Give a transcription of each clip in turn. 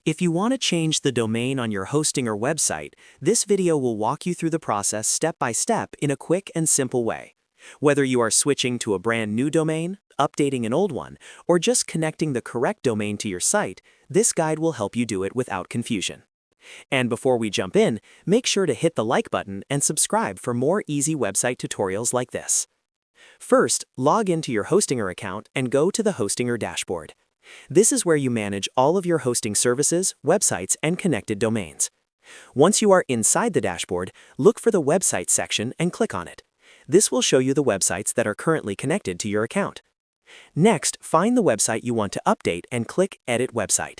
If you want to change the domain on your hosting or website, this video will walk you through the process step by step in a quick and simple way. Whether you are switching to a brand new domain, updating an old one, or just connecting the correct domain to your site, this guide will help you do it without confusion. And before we jump in, make sure to hit the like button and subscribe for more easy website tutorials like this. First, log into your Hostinger account and go to the Hostinger dashboard. This is where you manage all of your hosting services, websites, and connected domains. Once you are inside the dashboard, look for the Websites section and click on it. This will show you the websites that are currently connected to your account. Next, find the website you want to update and click Edit Website.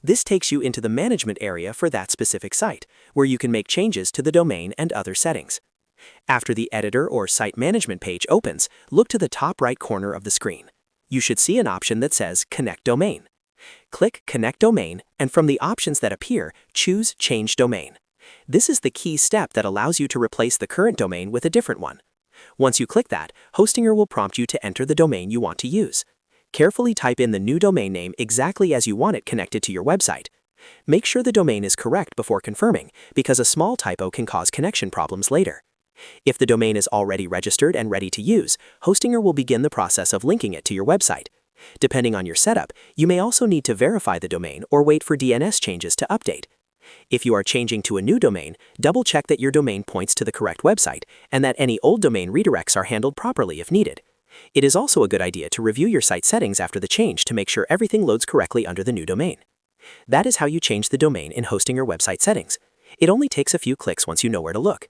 This takes you into the management area for that specific site, where you can make changes to the domain and other settings. After the editor or site management page opens, look to the top right corner of the screen. You should see an option that says Connect Domain. Click Connect Domain, and from the options that appear, choose Change Domain. This is the key step that allows you to replace the current domain with a different one. Once you click that, Hostinger will prompt you to enter the domain you want to use. Carefully type in the new domain name exactly as you want it connected to your website. Make sure the domain is correct before confirming, because a small typo can cause connection problems later. If the domain is already registered and ready to use, Hostinger will begin the process of linking it to your website. Depending on your setup, you may also need to verify the domain or wait for DNS changes to update. If you are changing to a new domain, double-check that your domain points to the correct website and that any old domain redirects are handled properly if needed. It is also a good idea to review your site settings after the change to make sure everything loads correctly under the new domain. That is how you change the domain in Hostinger website settings. It only takes a few clicks once you know where to look.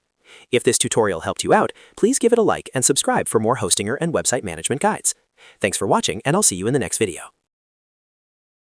If this tutorial helped you out, please give it a like and subscribe for more Hostinger and website management guides. Thanks for watching, and I'll see you in the next video.